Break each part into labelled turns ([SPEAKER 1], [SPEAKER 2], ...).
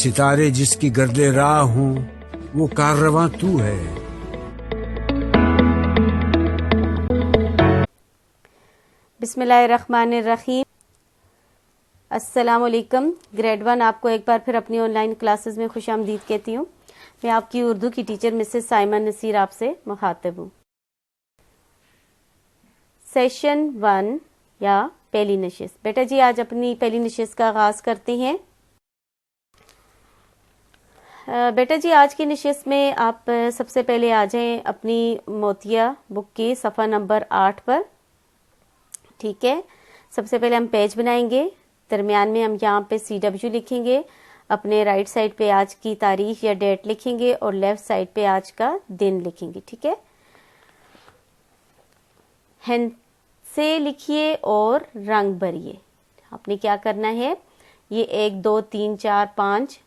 [SPEAKER 1] ستارے جس کی گرد راہ ہوں وہ کاررواں تو ہے.
[SPEAKER 2] بسم اللہ الرحمن الرحیم. السلام علیکم. گریڈ 1 آپ کو ایک بار پھر اپنی آن لائن کلاسز میں خوش آمدید کہتی ہوں. میں آپ کی اردو کی ٹیچر مسز سائمہ نصیر آپ سے مخاطب ہوں. سیشن 1 یا پہلی نشست. بیٹا جی آج اپنی پہلی نشست کا آغاز کرتے ہیں. بیٹا جی آج کی نشست میں آپ سب سے پہلے آ جائیں اپنی موتیہ بک کی صفحہ نمبر 8 پر. ٹھیک ہے. سب سے پہلے ہم پیج بنائیں گے. درمیان میں ہم یہاں پہ CW لکھیں گے. اپنے رائٹ سائڈ پہ آج کی تاریخ یا ڈیٹ لکھیں گے اور لیفٹ سائڈ پہ آج کا دن لکھیں گے. ٹھیک ہے. ہین سے لکھیے اور رنگ بھریے. آپ نے کیا کرنا ہے, یہ 1 2 3 4 5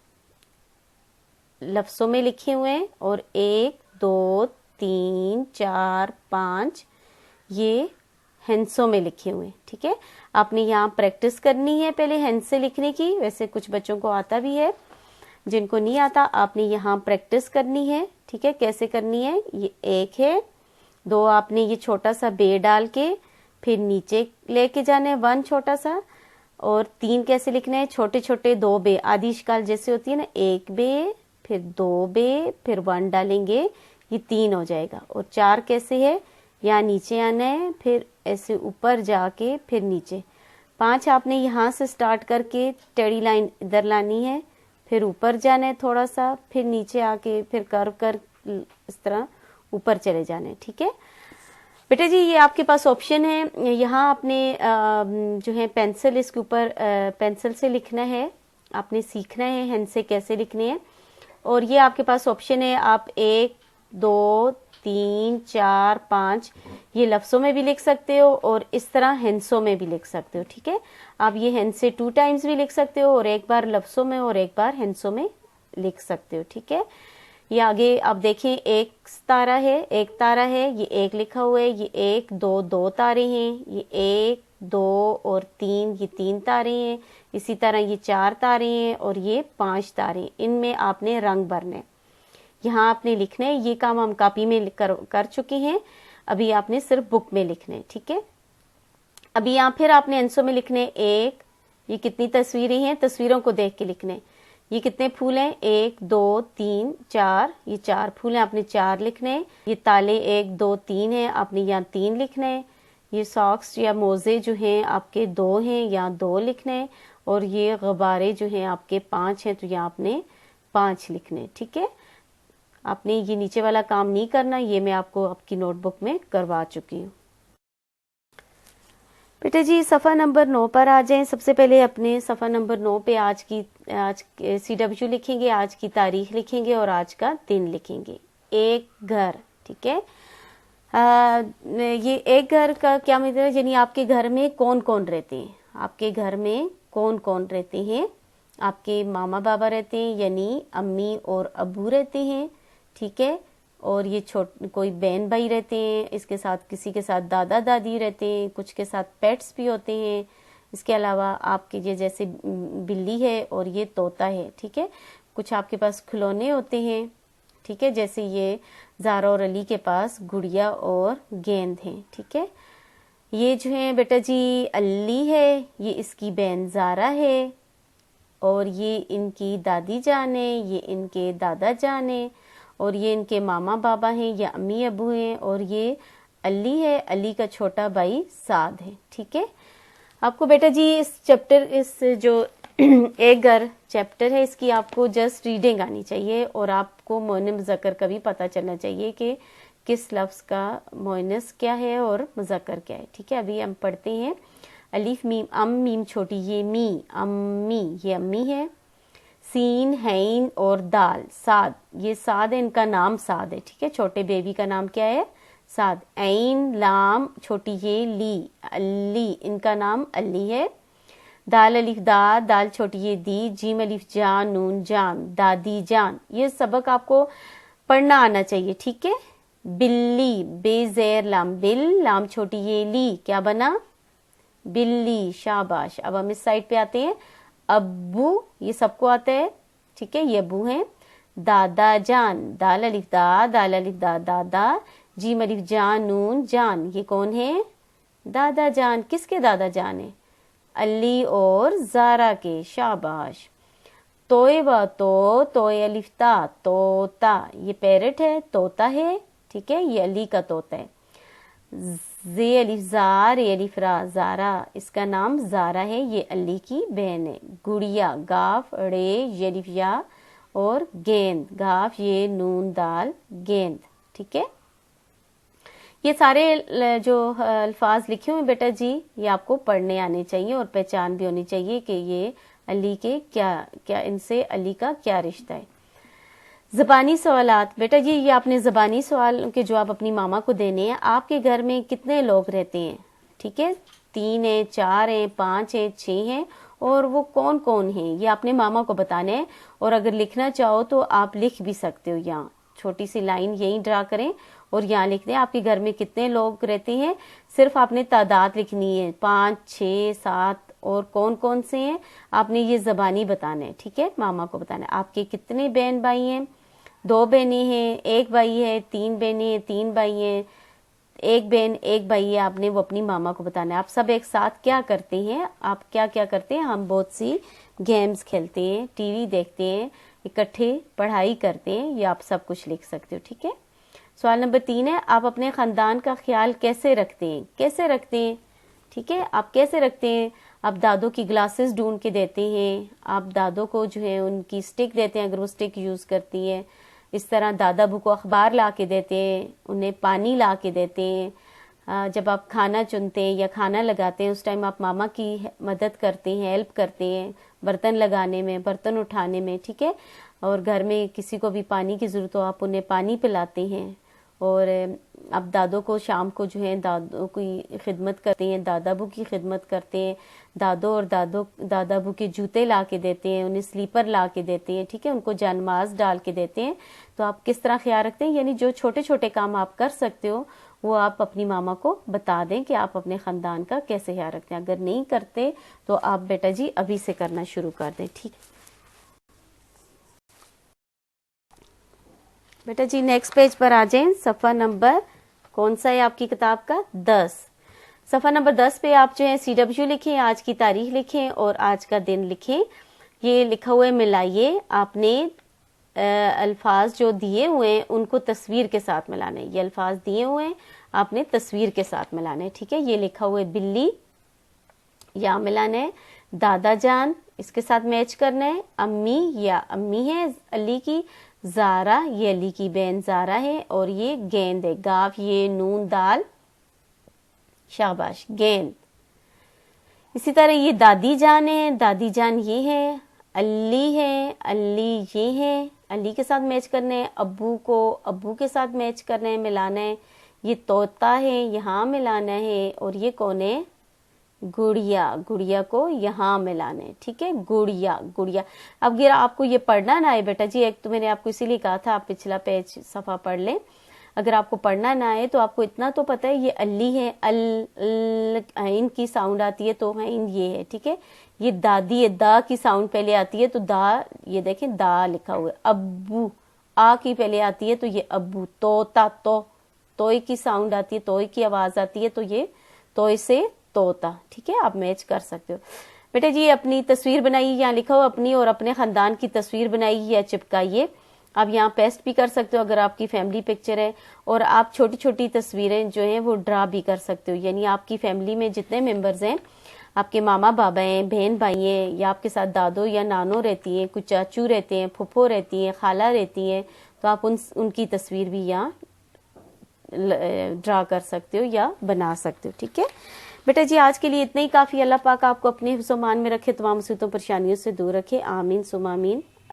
[SPEAKER 2] لفظوں میں لکھے ہوئے ہیں اور 1 2 3 4 5 یہ ہنسوں میں لکھے ہوئے ہیں. ٹھیک ہے. آپ نے یہاں پریکٹس کرنی ہے پہلے ہنس سے لکھنے کی. ویسے کچھ بچوں کو آتا بھی ہے, جن کو نہیں آتا آپ نے یہاں پریکٹس کرنی ہے. ٹھیک ہے. کیسے کرنی ہے, یہ 1 ہے, 2 آپ نے یہ چھوٹا سا بے ڈال کے پھر نیچے لے کے جانے 1 چھوٹا سا, اور 3 کیسے لکھنے ہیں, چھوٹے چھوٹے 2 بے آدھی اشکال جیسے ہوتی ہے نا, 1 بے پھر 2 بے پھر 1 ڈالیں گے, یہ 3 ہو جائے گا. اور 4 کیسے ہے, یہاں نیچے آنا ہے پھر ایسے اوپر جا کے پھر نیچے. 5 آپ نے یہاں سے سٹارٹ کر کے ٹیڑھی لائن ادھر لانی ہے, پھر اوپر جانا ہے تھوڑا سا, پھر نیچے آ کے پھر کرو کر اس طرح اوپر چلے جانے. ٹھیک ہے بیٹا جی. یہ آپ کے پاس آپشن ہے, یہاں آپ نے جو ہے پینسل اس کے اوپر پینسل سے لکھنا ہے. آپ نے سیکھنا ہے ہینڈ سے کیسے لکھنے ہیں, اور یہ آپ کے پاس آپشن ہے. آپ 1 2 3 4 5 یہ لفظوں میں بھی لکھ سکتے ہو اور اس طرح ہنسوں میں بھی لکھ سکتے ہو. ٹھیک ہے. آپ یہ ہنس سے 2 ٹائمز بھی لکھ سکتے ہو, اور ایک بار لفظوں میں اور ایک بار ہنسوں میں لکھ سکتے ہو. ٹھیک ہے. یہ آگے آپ دیکھیں 1 تارا ہے, 1 تارا ہے, یہ 1 لکھا ہوا ہے, یہ 1 2 2 تارے ہیں, یہ 1 2 اور 3 یہ 3 تارے ہیں. اسی طرح یہ 4 تارے ہیں اور یہ 5 تارے ہیں. ان میں آپ نے رنگ بھرنے, یہاں آپ نے لکھنا ہے. یہ کام ہم کاپی میں کر چکے ہیں, ابھی آپ نے صرف بک میں لکھنا ہے. ٹھیک ہے. ابھی یہاں پھر آپ نے ہنسوں میں لکھنے 1, یہ کتنی تصویریں ہیں, تصویروں کو دیکھ کے لکھنے. یہ کتنے پھول ہیں, 1 2 3 4, یہ 4 پھول ہیں, آپ نے 4 لکھنے. یہ تالے 1 2 3 ہیں, آپ نے یہاں 3 لکھنے. یہ ساکس یا موزے جو ہیں آپ کے 2 ہیں, یہاں 2 لکھنے. اور یہ غبارے جو ہیں آپ کے 5 ہیں, تو یہاں آپ نے 5 لکھنے. ٹھیک ہے. آپ نے یہ نیچے والا کام نہیں کرنا, یہ میں آپ کو آپ کی نوٹ بک میں کروا چکی ہوں. بیٹے جی صفحہ نمبر 9 پر آ جائیں. سب سے پہلے اپنے صفحہ نمبر 9 پہ آج CW لکھیں گے, آج کی تاریخ لکھیں گے اور آج کا دن لکھیں گے. ایک گھر. ٹھیک ہے. یہ ایک گھر کا کیا مطلب ہے, یعنی آپ کے گھر میں کون کون رہتے ہیں. آپ کے گھر میں کون کون رہتے ہیں, آپ کے ماما بابا رہتے ہیں, یعنی امی اور ابو رہتے ہیں. ٹھیک ہے. اور یہ کوئی بہن بھائی رہتے ہیں, اس کے ساتھ کسی کے ساتھ دادا دادی رہتے ہیں, کچھ کے ساتھ پیٹس بھی ہوتے ہیں. اس کے علاوہ آپ کے یہ جیسے بلی ہے اور یہ طوطا ہے. ٹھیک ہے. کچھ آپ کے پاس کھلونے ہوتے ہیں. ٹھیک ہے. جیسے یہ زارا اور علی کے پاس گڑیا اور گیند ہیں. ٹھیک ہے. یہ جو ہے بیٹا جی علی ہے, یہ اس کی بہن زارا ہے, اور یہ ان کی دادی جان ہے, یہ ان کے دادا جان ہے, اور یہ ان کے ماما بابا ہیں یا امی ابو ہیں, اور یہ علی ہے, علی کا چھوٹا بھائی سعد ہے. ٹھیک ہے. آپ کو بیٹا جی اس چیپٹر, اس جو ایک گھر چیپٹر ہے, اس کی آپ کو جسٹ ریڈنگ آنی چاہیے, اور آپ کو مؤنث مذکر کا بھی پتہ چلنا چاہیے کہ کس لفظ کا مؤنث کیا ہے اور مذکر کیا ہے. ٹھیک ہے. ابھی ہم پڑھتے ہیں. الف میم ام میم چھوٹی, یہ می امی, یہ امی ہے. سین ہین اور دال سعد, یہ سعد ہے, ان کا نام سعد ہے. ٹھیک ہے. چھوٹے بیبی کا نام کیا ہے, سعد. عین لام چھوٹی یہ لی, علی, ان کا نام علی ہے. دال الف دا, دال چھوٹی یہ دی. جیم الف جان نون جان, دادی جان. یہ سبق آپ کو پڑھنا آنا چاہیے. ٹھیک ہے. بلی, بے زیر لام بل, لام چھوٹی یہ لی, کیا بنا, بلی. شاباش. اب ہم اس سائڈ پہ آتے ہیں. ابو, یہ سب کو آتا ہے. ٹھیک ہے یہ ابو ہیں. دادا جان, دال الف دا, دال الف دا دادا, جیم الف جان نون جان, یہ کون ہے؟ دادا جان. کس کے دادا جان ہیں؟ علی اور زارا کے. شاباش. توئے و تو, توئے الف تا, توتا, یہ پیرٹ ہے, طوطا ہے, ٹھیک ہے یہ علی کا طوطا ہے. زے الف زار, ے الف را, زارا, اس کا نام زارا ہے, یہ علی کی بہن ہے. گڑیا, گاف ڑے, یہ الف یا اور گیند, گاف یہ نون دال, گیند, ٹھیک ہے. یہ سارے جو الفاظ لکھے ہوئے بیٹا جی یہ آپ کو پڑھنے آنے چاہیے اور پہچان بھی ہونی چاہیے کہ یہ علی کے کیا ان سے علی کا کیا رشتہ ہے. زبانی سوالات. بیٹا جی یہ آپ نے زبانی سوال کے جواب اپنی ماما کو دینے ہیں. آپ کے گھر میں کتنے لوگ رہتے ہیں؟ ٹھیک ہے 3 ہیں, 4 ہیں, 5 ہیں, 6 ہیں, اور وہ کون کون ہیں یہ آپ نے ماما کو بتانا ہے. اور اگر لکھنا چاہو تو آپ لکھ بھی سکتے ہو, یہاں چھوٹی سی لائن یہی ڈرا کریں اور یہاں لکھ دیں آپ کے گھر میں کتنے لوگ رہتے ہیں. صرف آپ نے تعداد لکھنی ہے 5, 6, 7 اور کون کون سے ہیں آپ نے یہ زبانی بتانا ہے. ٹھیک ہے ماما کو بتانا ہے. آپ کے کتنے بہن بھائی ہیں؟ 2 بہنیں ہیں, 1 بھائی ہے, 3 بہنیں ہیں, 3 بھائی ہیں, 1 بہن 1 بھائی ہے, آپ نے وہ اپنی ماما کو بتانا ہے. آپ سب ایک ساتھ کیا کرتے ہیں؟ آپ کیا کیا کرتے ہیں؟ ہم بہت سی گیمز کھیلتے ہیں, ٹی وی دیکھتے ہیں, اکٹھے پڑھائی کرتے ہیں, یہ آپ سب کچھ لکھ سکتے ہو. ٹھیک ہے. سوال نمبر 3 ہے آپ اپنے خاندان کا خیال کیسے رکھتے ہیں؟ کیسے رکھتے ہیں؟ ٹھیک ہے آپ کیسے رکھتے ہیں؟ آپ دادوں کی گلاسز ڈھونڈ کے دیتے ہیں, آپ دادوں کو جو ہے ان کی سٹک دیتے ہیں اگر وہ سٹک یوز کرتی ہے. اس طرح دادا ابو کو اخبار لا کے دیتے ہیں, انہیں پانی لا کے دیتے ہیں. جب آپ کھانا چنتے ہیں یا کھانا لگاتے ہیں اس ٹائم آپ ماما کی مدد کرتے ہیں, ہیلپ کرتے ہیں برتن لگانے میں, برتن اٹھانے میں. ٹھیک ہے. اور گھر میں کسی کو بھی پانی کی ضرورت ہو آپ انہیں پانی پلاتے ہیں. اور اب دادوں کو شام کو جو ہے دادوں کی خدمت کرتے ہیں, دادا ابو کی خدمت کرتے ہیں, دادوں اور دادا ابو کے جوتے لا کے دیتے ہیں, انہیں سلیپر لا کے دیتے ہیں. ٹھیک ہے ان کو جانماز ڈال کے دیتے ہیں. تو آپ کس طرح خیال رکھتے ہیں؟ یعنی جو چھوٹے چھوٹے کام آپ کر سکتے ہو وہ آپ اپنی ماما کو بتا دیں کہ آپ اپنے خاندان کا کیسے خیال رکھتے ہیں. اگر نہیں کرتے تو آپ بیٹا جی ابھی سے کرنا شروع کر دیں. ٹھیک ہے بیٹا جی نیکسٹ پیج پر آ جائیں. صفحہ نمبر کون سا ہے آپ کی کتاب کا؟ 10. صفحہ نمبر 10 پہ آپ جو ہے CW لکھیں, آج کی تاریخ لکھیں اور آج کا دن لکھیں. یہ لکھا ہوا ہے ملائیے. آپ نے الفاظ جو دیے ہوئے ہیں ان کو تصویر کے ساتھ ملانا ہے. یہ الفاظ دیے ہوئے ہیں آپ نے تصویر کے ساتھ ملانا ہے. ٹھیک ہے یہ لکھا ہوا ہے بلی, یا ملانا ہے. دادا جان اس کے ساتھ میچ کرنا ہے. امی یا امی ہے علی کی. زارا یہ علی کی بہن زارا ہے. اور یہ گیند ہے. گاف یہ نون دال, شاباش, گیند. اسی طرح یہ دادی جان ہے. دادی جان یہ ہے. علی ہے, علی یہ ہے, علی کے ساتھ میچ کرنا ہے. ابو کو ابو کے ساتھ میچ کرنا ہے, ملانا ہے. یہ طوطا ہے, یہاں ملانا ہے. اور یہ کون ہے؟ گڑیا, گڑیا کو یہاں ملانا ہے. ٹھیک ہے گڑیا گڑیا. اب اگر آپ کو یہ پڑھنا نہ آئے بیٹا جی, ایک تو میں نے آپ کو اسی لیے کہا تھا آپ پچھلا پیج صفحہ پڑھ لیں. اگر آپ کو پڑھنا نہ آئے تو آپ کو اتنا تو پتہ ہے یہ علی ہے, ان کی ساؤنڈ آتی ہے تو یہ ہے. ٹھیک ہے یہ دادی ہے, دا کی ساؤنڈ پہلے آتی ہے تو دا, یہ دیکھیں دا لکھا ہوا ہے. ابو آ کی پہلے آتی ہے تو یہ ابو. توتا توئے کی ساؤنڈ آتی ہے, توئے کی آواز آتی ہے تو یہ توئے سے طوطا. ٹھیک ہے آپ میچ کر سکتے ہو. بیٹا جی اپنی تصویر بنائیے, یہاں لکھا ہو اپنی اور اپنے خاندان کی تصویر بنائیے یا چپکائیے. آپ یہاں پیسٹ بھی کر سکتے ہو اگر آپ کی فیملی پکچر ہے, اور آپ چھوٹی چھوٹی تصویریں جو ہیں وہ ڈرا بھی کر سکتے ہو. یعنی آپ کی فیملی میں جتنے ممبرز ہیں, آپ کے ماما بابا ہیں, بہن بھائی ہیں, یا آپ کے ساتھ دادو یا نانو رہتی ہیں, کچھ چاچو رہتے ہیں, پھپھو رہتی ہیں, خالہ رہتی ہیں, تو آپ ان کی تصویر بھی یہاں ڈرا کر سکتے ہو یا بنا سکتے ہو. ٹھیک ہے بیٹا جی آج کے لیے اتنا ہی کافی. اللہ پاک آپ کو اپنے حفظ و امان میں رکھے, تمام مصیبتوں پریشانیوں سے دور رکھے. آمین ثم آمین.